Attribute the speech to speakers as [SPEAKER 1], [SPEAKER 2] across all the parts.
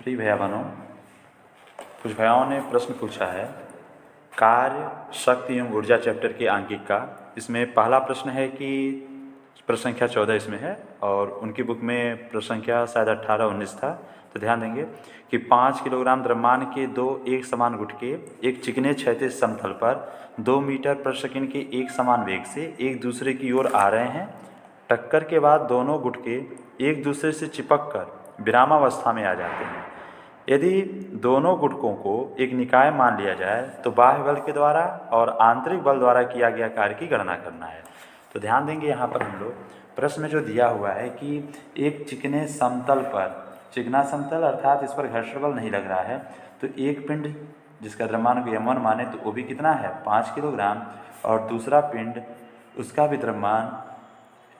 [SPEAKER 1] प्रिय भैया बहनों, कुछ भैयाओं ने प्रश्न पूछा है कार्य, शक्ति एवं ऊर्जा चैप्टर के आंकिक का। इसमें पहला प्रश्न है कि प्रश्न संख्या 14 इसमें है और उनकी बुक में प्रश्न संख्या शायद 18-19 था। तो ध्यान देंगे कि 5 किलोग्राम द्रव्यमान के दो एक समान गुटके एक चिकने क्षैतिज समतल पर 2 मीटर प्रति सेकंड के एक समान वेग से एक दूसरे की ओर आ रहे हैं। टक्कर के बाद दोनों गुटके एक दूसरे से चिपक कर विरामावस्था में आ जाते हैं। यदि दोनों गुटकों को एक निकाय मान लिया जाए तो बाह्य बल के द्वारा और आंतरिक बल द्वारा किया गया कार्य की गणना करना है। तो ध्यान देंगे यहाँ पर हम लोग प्रश्न में जो दिया हुआ है कि एक चिकने समतल पर, चिकना समतल अर्थात इस पर घर्षण बल नहीं लग रहा है, तो एक पिंड जिसका द्रव्यमान को m1 माने तो वो भी कितना है 5 किलोग्राम, और दूसरा पिंड उसका भी द्रव्यमान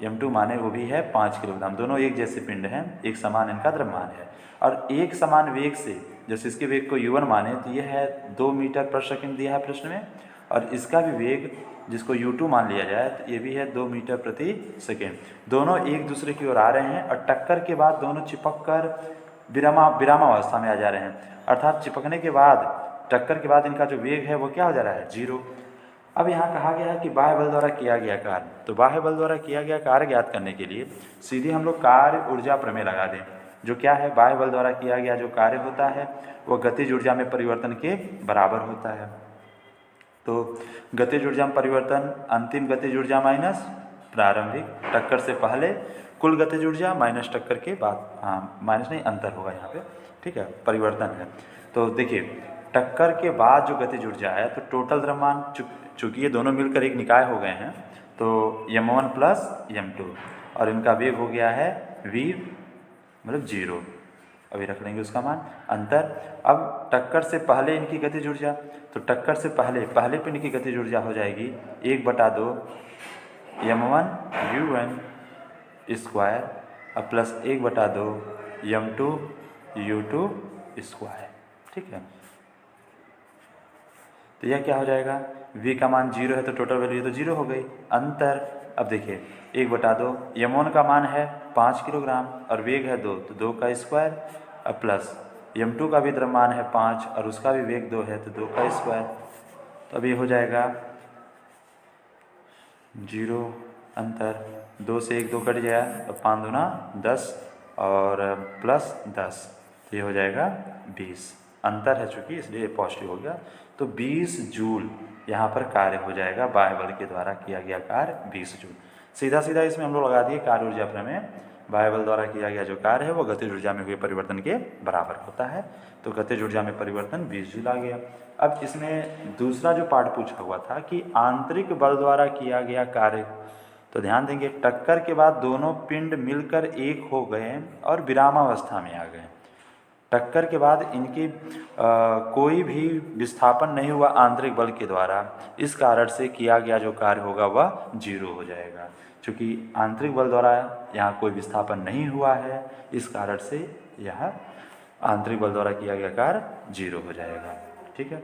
[SPEAKER 1] m2 माने वो भी है 5 किलोग्राम। दोनों एक जैसे पिंड हैं, एक समान इनका द्रव्यमान है और एक समान वेग से, जैसे इसके वेग को u1 माने तो यह है 2 मीटर प्रति सेकंड दिया है प्रश्न में, और इसका भी वेग जिसको u2 मान लिया जाए तो ये भी है 2 मीटर प्रति सेकंड। दोनों एक दूसरे की ओर आ रहे हैं और टक्कर के बाद दोनों चिपक कर विरामावस्था में आ जा रहे हैं, अर्थात चिपकने के बाद, टक्कर के बाद इनका जो वेग है वो क्या हो जा रहा है, 0। अब यहाँ कहा गया है कि बाह्य बल द्वारा किया गया कार्य, तो बाह्य बल द्वारा किया गया कार्य ज्ञात करने के लिए सीधे हम लोग कार्य ऊर्जा प्रमेय लगा दें। जो क्या है, बाह्य बल द्वारा किया गया जो कार्य होता है वो गतिज ऊर्जा में परिवर्तन के बराबर होता है। तो गतिज ऊर्जा में परिवर्तन अंतिम गतिज ऊर्जा माइनस प्रारंभिक, टक्कर से पहले कुल गतिज ऊर्जा माइनस टक्कर के बाद, हाँ माइनस नहीं अंतर होगा यहाँ पे, ठीक है, परिवर्तन है। तो देखिए टक्कर के बाद जो गतिज ऊर्जा है तो टोटल द्रव्यमान, चूँकि ये दोनों मिलकर एक निकाय हो गए हैं तो m1 प्लस m2 और इनका वेग हो गया है v मतलब 0, अभी रख लेंगे उसका मान अंतर। अब टक्कर से पहले इनकी गतिज ऊर्जा, तो टक्कर से पहले पिंड की गतिज ऊर्जा हो जाएगी 1/2 m1 u1 स्क्वायर और प्लस 1/2 m2 u2 स्क्वायर, ठीक है। तो यह क्या हो जाएगा, v का मान 0 है तो टोटल वैल्यू तो 0 हो गई, अंतर। अब देखिए 1/2 m1 का मान है 5 किलोग्राम और वेग है 2, तो 2 का स्क्वायर और प्लस m2 का भी द्रव्यमान है 5 और उसका भी वेग 2 है तो 2 का स्क्वायर। तो अब ये हो जाएगा 0 अंतर, 2 से 1 2 कट जाए तो 5 दूना 10 और प्लस 10, तो ये हो जाएगा 20, अंतर है चूँकि इसलिए ये पॉजिटिव हो गया। तो 20 जूल यहाँ पर कार्य हो जाएगा, बाह्य बल के द्वारा किया गया कार्य 20 जूल। सीधा सीधा इसमें हम लोग लगा दिए कार्य ऊर्जा प्रमेय, बाह्य बल द्वारा किया गया जो कार्य है वो गतिज ऊर्जा में हुए परिवर्तन के बराबर होता है, तो गतिज ऊर्जा में परिवर्तन 20 जूल आ गया। अब इसमें दूसरा जो पार्ट पूछा हुआ था कि आंतरिक बल द्वारा किया गया कार्य, तो ध्यान देंगे टक्कर के बाद दोनों पिंड मिलकर एक हो गए और विरामावस्था में आ गए। टक्कर के बाद इनकी कोई भी विस्थापन नहीं हुआ आंतरिक बल के द्वारा, इस कारण से किया गया जो कार्य होगा वह 0 हो जाएगा। चूँकि आंतरिक बल द्वारा यहाँ कोई विस्थापन नहीं हुआ है, इस कारण से यह आंतरिक बल द्वारा किया गया कार्य 0 हो जाएगा, ठीक है।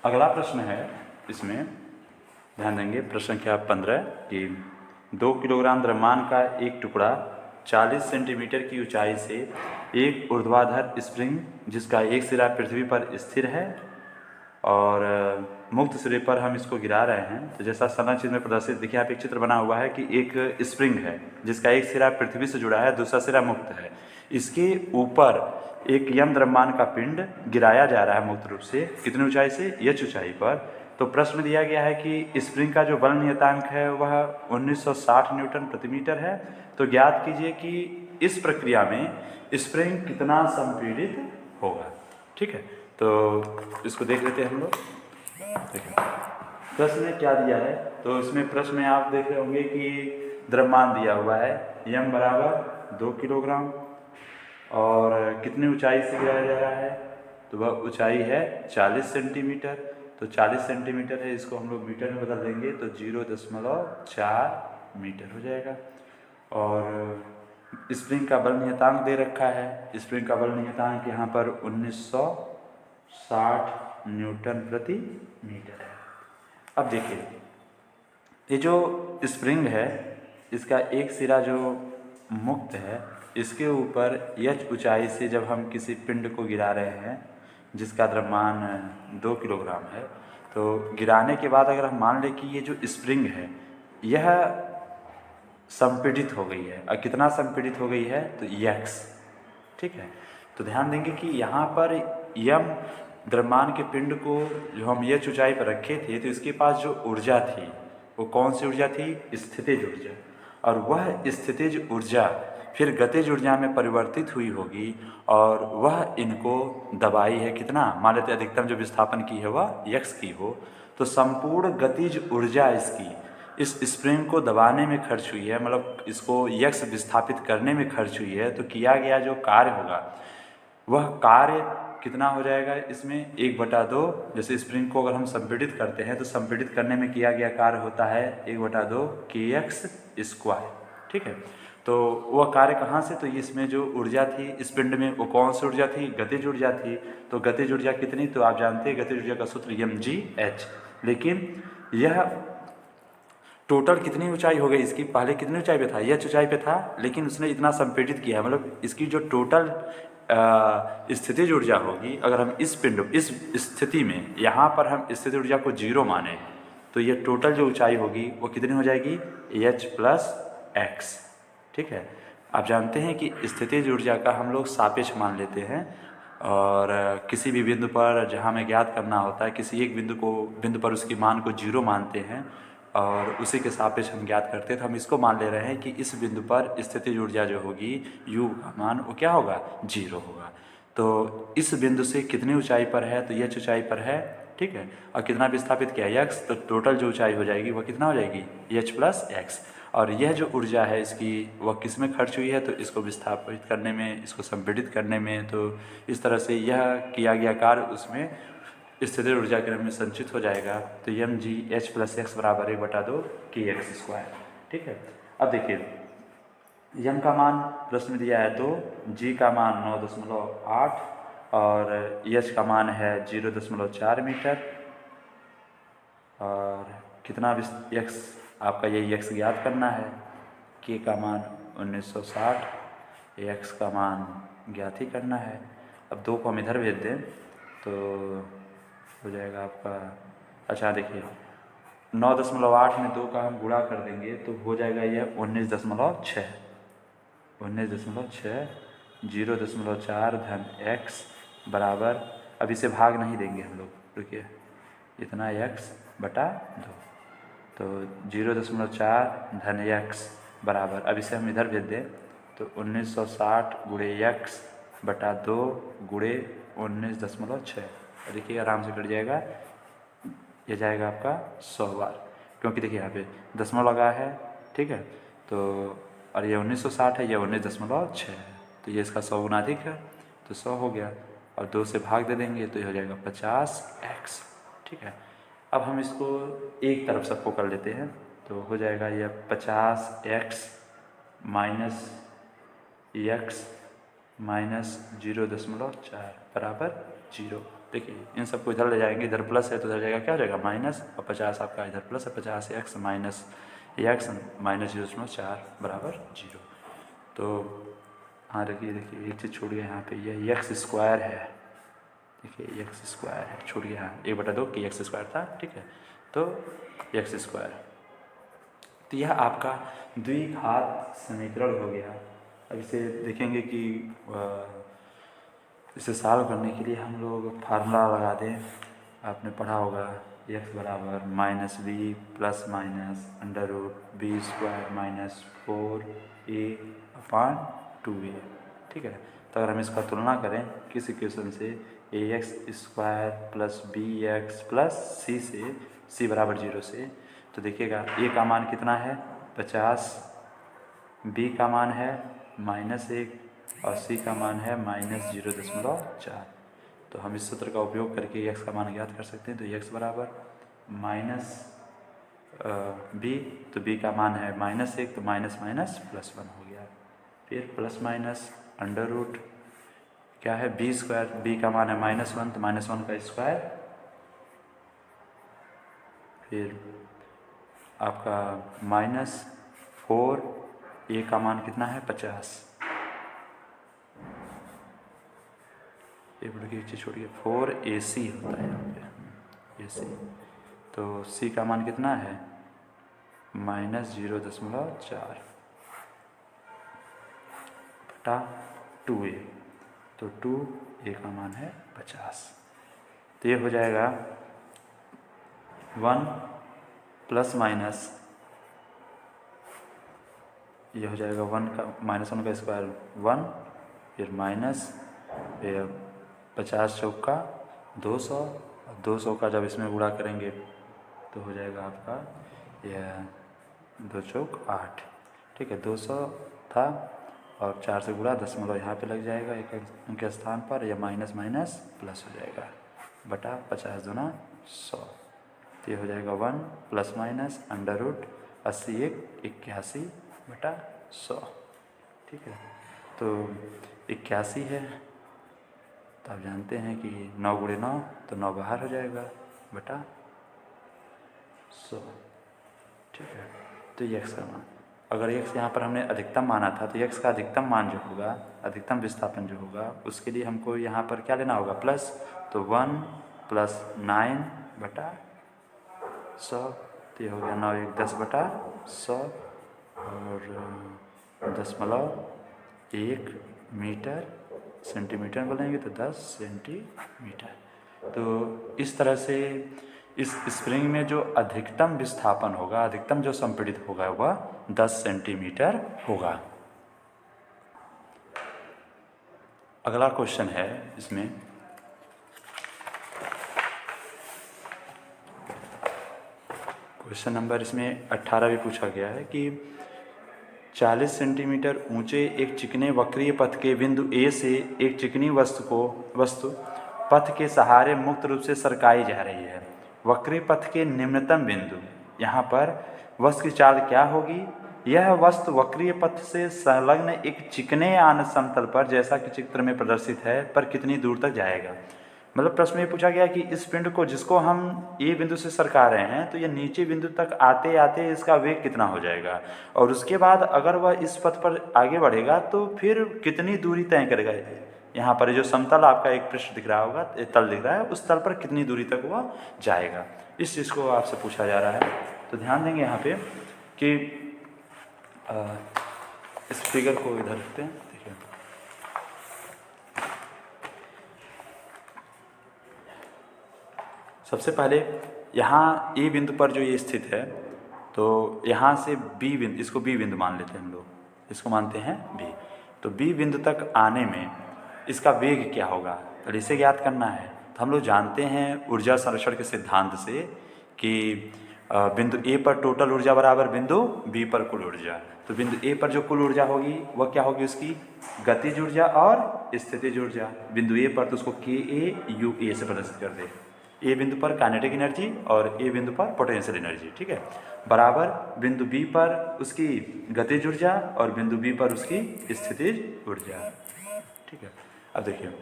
[SPEAKER 1] अगला प्रश्न है, इसमें ध्यान देंगे प्रश्न संख्या 15 कि 2 किलोग्राम द्रव्यमान का एक टुकड़ा 40 सेंटीमीटर की ऊंचाई से एक ऊर्ध्वाधर स्प्रिंग जिसका एक सिरा पृथ्वी पर स्थिर है और मुक्त सिरे पर हम इसको गिरा रहे हैं। तो जैसा संलग्न चित्र में प्रदर्शित, देखिए यहाँ पे एक चित्र बना हुआ है कि एक स्प्रिंग है जिसका एक सिरा पृथ्वी से जुड़ा है, दूसरा सिरा मुक्त है। इसके ऊपर एक यम द्रव्यमान का पिंड गिराया जा रहा है मुक्त रूप से, कितनी ऊंचाई से, h ऊंचाई पर। तो प्रश्न दिया गया है कि स्प्रिंग का जो बल नियतांक है वह 1960 न्यूटन प्रति मीटर है। तो ज्ञात कीजिए कि इस प्रक्रिया में स्प्रिंग कितना संपीड़ित होगा, ठीक है। तो इसको देख लेते हैं हम लोग। देखिए प्रश्न में क्या दिया है, तो इसमें प्रश्न में आप देख रहे होंगे कि द्रव्यमान दिया हुआ है m बराबर 2 किलोग्राम और कितनी ऊंचाई से गिराया जा रहा है, तो वह ऊंचाई है 40 सेंटीमीटर। तो 40 सेंटीमीटर है, इसको हम लोग मीटर में बदल देंगे तो 0.4 मीटर हो जाएगा। और स्प्रिंग का बल नियतांक दे रखा है, स्प्रिंग का बल नियतांक यहाँ पर 1960 न्यूटन प्रति मीटर है। अब देखिए ये जो स्प्रिंग है इसका एक सिरा जो मुक्त है, इसके ऊपर h ऊंचाई से जब हम किसी पिंड को गिरा रहे हैं जिसका द्रव्यमान 2 किलोग्राम है, तो गिराने के बाद अगर हम मान लें कि ये जो स्प्रिंग है यह संपीड़ित हो गई है, और कितना संपीड़ित हो गई है, तो x, ठीक है। तो ध्यान देंगे कि यहाँ पर यम द्रव्यमान के पिंड को जो हम h ऊंचाई पर रखे थे, तो इसके पास जो ऊर्जा थी वो कौन सी ऊर्जा थी, स्थितिज ऊर्जा, और वह स्थितिज ऊर्जा फिर गतिज ऊर्जा में परिवर्तित हुई होगी और वह इनको दबाई है कितना, मान लेते अधिकतम जो विस्थापन की है वह x की हो, तो संपूर्ण गतिज ऊर्जा इसकी इस स्प्रिंग को दबाने में खर्च हुई है, मतलब इसको x विस्थापित करने में खर्च हुई है। तो किया गया जो कार्य होगा वह कार्य कितना हो जाएगा, इसमें 1/2, जैसे स्प्रिंग को अगर हम संपीड़ित करते हैं तो संपीड़ित करने में किया गया कार्य होता है 1/2 kx², ठीक है। तो वह कार्य कहाँ से, तो इसमें जो ऊर्जा थी इस पिंड में वो कौन सी ऊर्जा थी, गतिज ऊर्जा थी। तो गतिज ऊर्जा कितनी, तो आप जानते हैं गतिज ऊर्जा का सूत्र mgh, लेकिन यह टोटल कितनी ऊंचाई हो गई इसकी, पहले कितनी ऊंचाई पे था, यह ऊंचाई पे था, लेकिन उसने इतना संपीड़ित किया है, मतलब इसकी जो टोटल स्थितिज ऊर्जा होगी, अगर हम इस पिंड इस स्थिति में यहाँ पर हम स्थितिज ऊर्जा को 0 माने, तो ये टोटल जो ऊंचाई होगी वो कितनी हो जाएगी, h + x, ठीक है। आप जानते हैं कि स्थितिज ऊर्जा का हम लोग सापेक्ष मान लेते हैं, और किसी भी बिंदु पर जहाँ हमें ज्ञात करना होता है, किसी एक बिंदु पर उसकी मान को 0 मानते हैं और उसी के सापेक्ष हम ज्ञात करते हैं। तो हम इसको मान ले रहे हैं कि इस बिंदु पर स्थितिज ऊर्जा जो होगी u का मान वो क्या होगा, 0 होगा। तो इस बिंदु से कितनी ऊंचाई पर है, तो h ऊंचाई पर है, ठीक है, और कितना विस्थापित किया x, तो टोटल जो ऊंचाई हो जाएगी वह कितना हो जाएगी, h + x। और यह जो ऊर्जा है इसकी वह किस में खर्च हुई है, तो इसको विस्थापित करने में, इसको संपीड़ित करने में। तो इस तरह से यह किया गया कार्य उसमें स्थितिज ऊर्जा के रूप में संचित हो जाएगा। तो mgh + x = 1/2 kx², ठीक है। अब देखिए m का मान प्रश्न में दिया है 2, g का मान 9.8 और h का मान है 0.4 मीटर, और कितना x आपका यही x ज्ञात करना है, k का मान 1960, x का मान ज्ञात ही करना है। अब 2 को हम इधर भेज दें तो हो जाएगा आपका, अच्छा देखिए 9.8 में 2 का हम गुणा कर देंगे तो हो जाएगा यह 19.6, 0.4 धन x बराबर, अब इसे भाग नहीं देंगे हम लोग, रुकिए, इतना x/2, तो 0.4 धन x बराबर, अब इसे हम इधर भेज दें तो 1960 × x/2 × 19.6, देखिए आराम से कट जाएगा, ये जाएगा आपका 100 बार, क्योंकि देखिए यहाँ पे दशमलव लगा है, ठीक है। तो और ये 1960 है, ये 19.6 है, तो ये इसका 100 गुना अधिक है, तो 100 हो गया, और 2 से भाग दे देंगे तो ये हो जाएगा 50x, ठीक है। अब हम इसको एक तरफ सबको कर लेते हैं, तो हो जाएगा यह 50x - x - 0.4 बराबर 0। देखिए इन सबको इधर ले जाएंगे, इधर प्लस है तो इधर जाएगा क्या हो जाएगा माइनस, और 50 आपका इधर प्लस है, 50x - x - 0.4 बराबर 0। तो हाँ देखिए एक चीज़ छूट गया यहाँ पे, यह x² है, देखिए x² है, छूट गया, 1/2 kx² था, ठीक है, तो x²। तो यह आपका द्विघात समीकरण हो गया। अब इसे देखेंगे कि इसे सॉल्व करने के लिए हम लोग फार्मूला लगा दें, आपने पढ़ा होगा x बराबर -b + -4a/2a, ठीक है। तो अगर हम इसका तुलना करें किस इक्वेशन से, ax² + bx + c से, c बराबर 0 से, तो देखिएगा a का मान कितना है 50, b का मान है -1 और c का मान है -0.4। तो हम इस सूत्र का उपयोग करके x का मान ज्ञात कर सकते हैं। तो x बराबर b, तो b का मान है -1, तो +1 हो गया, फिर ± अंडर रूट क्या है b², b का मान है -1, तो -1 का स्क्वायर, फिर आपका -4 ए का मान कितना है 50, ए बड़ी की चीज़ छोड़िए 4AC होता है यहाँ पे AC। तो C का मान कितना है -0.4 बटा 2A। तो 2A का मान है 50। तो ये हो जाएगा 1 प्लस माइनस, ये हो जाएगा 1 का -1 का स्क्वायर 1, फिर माइनस, फिर 50 चौका 200, और 200 का जब इसमें गुणा करेंगे तो हो जाएगा आपका यह 2 चौक 8। ठीक है, 200 था और 4 से गुणा, दशमलव यहाँ पे लग जाएगा एक के स्थान पर, या माइनस माइनस प्लस हो जाएगा बटा 50 दूना 100। तो ये हो जाएगा 1 प्लस माइनस √80 81 बटा 100। ठीक है, तो 81 है, तो आप जानते हैं कि 9 गुणे 9 तो 9 बाहर हो जाएगा बटा 100। ठीक है, तो ये x का मान, अगर x यहाँ पर हमने अधिकतम माना था तो x का अधिकतम मान जो होगा, अधिकतम विस्थापन जो होगा, उसके लिए हमको यहाँ पर क्या लेना होगा प्लस, तो 1 प्लस 9 बटा 100। तो ये हो गया 9 1 10 बटा 100 और 0.1 मीटर, सेंटीमीटर बोलेंगे तो 10 सेंटीमीटर। तो इस तरह से इस स्प्रिंग में जो अधिकतम विस्थापन होगा, अधिकतम जो संपीड़ित होगा वह 10 सेंटीमीटर होगा। अगला क्वेश्चन है इसमें, क्वेश्चन नंबर इसमें 18 भी पूछा गया है कि 40 सेंटीमीटर ऊंचे एक चिकने वक्रीय पथ के बिंदु A से एक चिकनी वस्तु पथ के सहारे मुक्त रूप से सरकाई जा रही है। वक्रीय पथ के निम्नतम बिंदु, यहाँ पर वस्तु की चाल क्या होगी? यह वस्तु वक्रीय पथ से संलग्न एक चिकने आन समतल पर, जैसा कि चित्र में प्रदर्शित है, पर कितनी दूर तक जाएगा। मतलब प्रश्न में पूछा गया कि इस पिंड को जिसको हम ए बिंदु से सरका रहे हैं, तो यह नीचे बिंदु तक आते आते इसका वेग कितना हो जाएगा, और उसके बाद अगर वह इस पथ पर आगे बढ़ेगा तो फिर कितनी दूरी तय करेगा। यहाँ पर जो समतल आपका एक पृष्ठ दिख रहा होगा, तल दिख रहा है, उस तल पर कितनी दूरी तक वह जाएगा, इस चीज़ को आपसे पूछा जा रहा है। तो ध्यान देंगे यहाँ पे कि इस फिगर को इधर रखते हैं। देखिए, सबसे पहले यहाँ ए बिंदु पर जो ये स्थित है, तो यहाँ से बी बिंदु, इसको बी बिंदु मान लेते हैं हम लोग, इसको मानते हैं बी। तो बी बिंदु तक आने में इसका वेग क्या होगा, तो इसे ज्ञात करना है। तो हम लोग जानते हैं ऊर्जा संरक्षण के सिद्धांत से कि बिंदु ए पर टोटल ऊर्जा बराबर बिंदु बी पर कुल ऊर्जा। तो बिंदु ए पर जो कुल ऊर्जा होगी वह क्या होगी, उसकी गतिज ऊर्जा और स्थितिज ऊर्जा। बिंदु ए पर तो उसको KA/UA से प्रदर्शित कर दे, ए बिंदु पर काइनेटिक एनर्जी और ए बिंदु पर पोटेंशियल एनर्जी, ठीक है, बराबर बिंदु बी पर उसकी गतिज ऊर्जा और बिंदु बी पर उसकी स्थितिज ऊर्जा। ठीक है, अब देखिए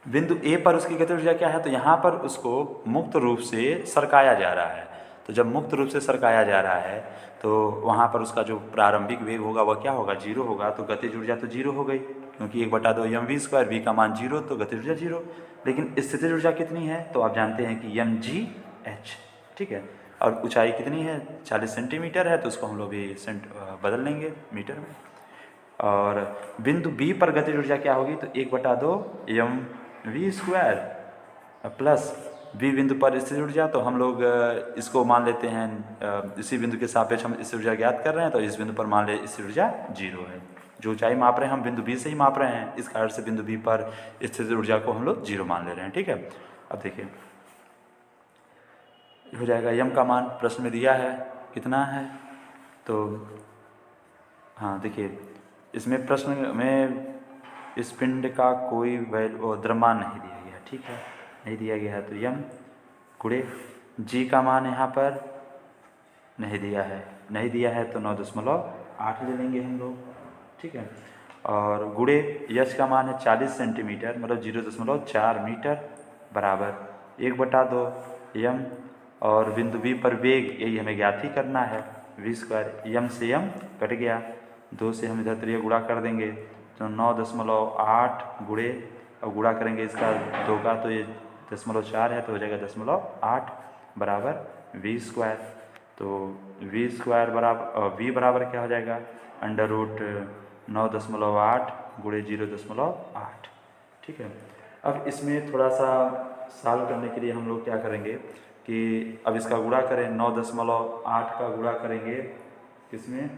[SPEAKER 1] बिंदु ए पर उसकी गतिज ऊर्जा क्या है, तो यहाँ पर उसको मुक्त रूप से सरकाया जा रहा है। तो जब मुक्त रूप से सरकाया जा रहा है तो वहाँ पर उसका जो प्रारंभिक वेग होगा वह क्या होगा, 0 होगा। तो गतिज ऊर्जा तो 0 हो गई, क्योंकि 1/2 mv², v का मान 0, तो गतिज ऊर्जा 0। लेकिन स्थितिज ऊर्जा कितनी है, तो आप जानते हैं कि mgh, ठीक है, और ऊंचाई कितनी है 40 सेंटीमीटर है, तो उसको हम लोग भी बदल लेंगे मीटर में। और बिंदु बी पर गतिज ऊर्जा क्या होगी, तो 1/2 mv² प्लस बी बिंदु पर स्थितिज ऊर्जा, तो हम लोग इसको मान लेते हैं, इसी बिंदु के सापेक्ष हम स्थितिज ऊर्जा ज्ञात कर रहे हैं, तो इस बिंदु पर मान ले स्थितिज ऊर्जा 0 है। जो ऊंचाई माप रहे हैं हम बिंदु बी से ही माप रहे हैं, इस कारण से बिंदु बी पर स्थितिज ऊर्जा को हम लोग 0 मान ले रहे हैं। ठीक है, अब देखिए हो जाएगा यम का मान प्रश्न में दिया है कितना है, तो हाँ देखिए इसमें प्रश्न में इस पिंड का कोई द्रव्यमान नहीं दिया गया, ठीक है, नहीं दिया गया है। तो यम गुणे जी का मान यहाँ पर नहीं दिया है, नहीं दिया है तो 9.8 ले लेंगे हम लोग, ठीक है, और गुणे यश का मान है 40 सेंटीमीटर, मतलब 0.4 मीटर बराबर 1/2 यम, और बिंदु बी पर वेग यही हमें ज्ञात ही करना है v², यम से यम कट गया 2 से हम इधर त्रिय गुणा कर देंगे तो 9.8 गुणे, अब गुणा करेंगे इसका 2 का तो ये 0.4 है तो हो जाएगा 0.8 बराबर v²। तो v² बराबर v बराबर क्या हो जाएगा √9.8 गुणे 0.8। ठीक है। अब इसमें थोड़ा सा सॉल्व करने के लिए हम लोग क्या करेंगे कि अब इसका गुणा करें 9.8 का गुणा करेंगे किसमें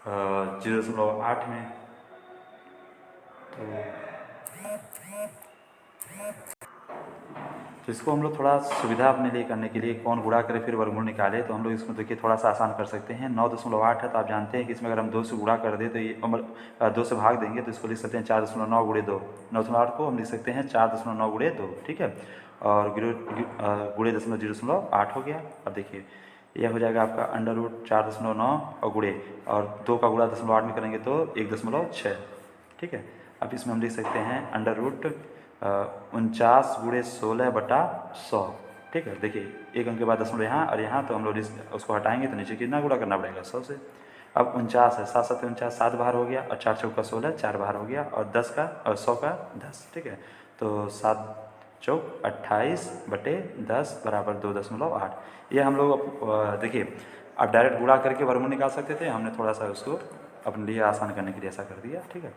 [SPEAKER 1] 0.8 में, तो इसको हम लोग थोड़ा सुविधा अपने लिए करने के लिए कौन गुणा करे फिर वर्गमूल निकाले, तो हम लोग इसको देखिए थोड़ा सा आसान कर सकते हैं। 9.8 है तो आप जानते हैं कि इसमें अगर हम 2 से गुणा कर दें तो ये 2 से भाग देंगे तो इसको लिख सकते हैं 4.9 गुणे 2। 9.8 को हम लिख सकते हैं 4.9 गुणे 2। ठीक है, और गुणे 0.8 हो गया। अब देखिए यह हो जाएगा आपका √4.9 और गुणे, और 2 का गुणा 0.8 में करेंगे तो 1.6। ठीक है, अब इसमें हम लिख सकते हैं √49 गुणे 16/100। ठीक है, देखिए एक अंक के बाद 0 यहाँ और यहाँ, तो हम लोग उसको हटाएंगे तो नीचे कितना गुणा करना पड़ेगा 100 से। अब 49 है, 7 7 49, 7 बार हो गया, और 4 चौका 16, 4 बार हो गया, और 10 का और 100 का 10। ठीक है, तो 7 चौक 28/10 बराबर 2.8। ये हम लोग देखिए अब डायरेक्ट गुणा करके वर्गमूल निकाल सकते थे, हमने थोड़ा सा उसको अपने लिए आसान करने के लिए ऐसा कर दिया। ठीक है,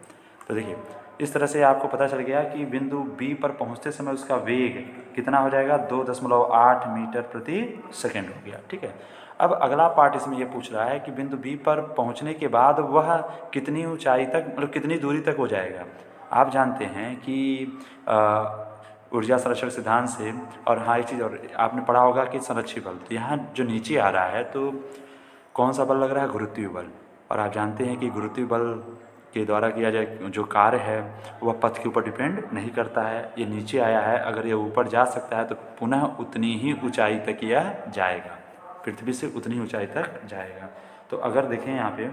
[SPEAKER 1] तो देखिए इस तरह से आपको पता चल गया कि बिंदु बी पर पहुंचते समय उसका वेग कितना हो जाएगा 2.8 मीटर प्रति सेकेंड हो गया। ठीक है, अब अगला पार्ट इसमें यह पूछ रहा है कि बिंदु बी पर पहुंचने के बाद वह कितनी ऊंचाई तक, मतलब कितनी दूरी तक हो जाएगा। आप जानते हैं कि ऊर्जा संरक्षण सिद्धांत से, और हाँ एक चीज़ और आपने पढ़ा होगा कि संरक्षित बल, तो यहाँ जो नीचे आ रहा है तो कौन सा बल लग रहा है गुरुत्वीय बल, और आप जानते हैं कि गुरुत्वीय बल के द्वारा किया जाए जो कार्य है वह पथ के ऊपर डिपेंड नहीं करता है। ये नीचे आया है, अगर ये ऊपर जा सकता है तो पुनः उतनी ही ऊंचाई तक यह जाएगा, पृथ्वी से उतनी ऊंचाई तक जाएगा। तो अगर देखें यहाँ पे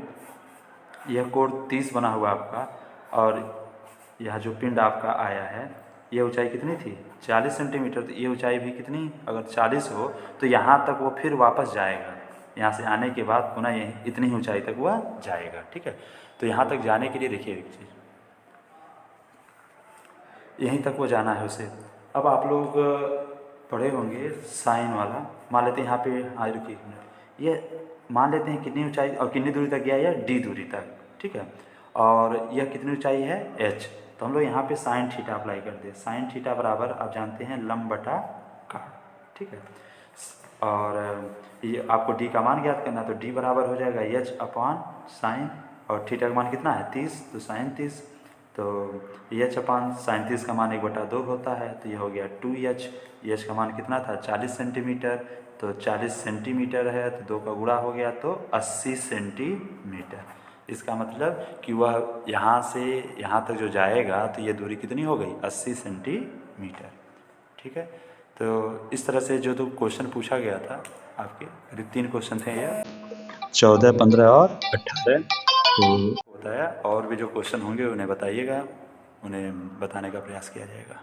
[SPEAKER 1] यह कोण 30 बना हुआ आपका, और यह जो पिंड आपका आया है यह ऊंचाई कितनी थी 40 सेंटीमीटर, तो ये ऊंचाई भी कितनी अगर 40 हो तो यहाँ तक वो फिर वापस जाएगा, यहाँ से आने के बाद पुनः यही इतनी ऊंचाई तक वह जाएगा। ठीक है, तो यहाँ तक जाने के लिए देखिए एक चीज़, यहीं तक वो जाना है उसे। अब आप लोग पढ़े होंगे साइन वाला, मान लेते हैं यहाँ पे आज रुकिए, ये मान लेते हैं कितनी ऊंचाई और कितनी दूरी तक गया है, डी दूरी तक। ठीक है, और यह कितनी ऊंचाई है एच, तो हम लोग यहाँ पे साइन थीटा अप्लाई कर दे। साइन थीटा बराबर आप जानते हैं लंब बटा काट। ठीक है, और ये आपको डी का मान ज्ञात करना, तो डी बराबर हो जाएगा एच अपॉन साइन, और थीटा का मान कितना है 30, तो साइन 30, तो एच अपॉन साइन 30 का मान 1/2 होता है, तो ये हो गया 2h। एच का मान कितना था 40 सेंटीमीटर, तो 40 सेंटीमीटर है तो 2 का गुणा हो गया तो 80 सेंटीमीटर। इसका मतलब कि वह यहाँ से यहाँ तक जो जाएगा तो ये दूरी कितनी हो गई 80 सेंटीमीटर। ठीक है, तो इस तरह से जो 2 क्वेश्चन पूछा गया था आपके, करीब 3 क्वेश्चन थे ये 14, 15 और 18, तो बताया, और भी जो क्वेश्चन होंगे उन्हें बताइएगा, उन्हें बताने का प्रयास किया जाएगा।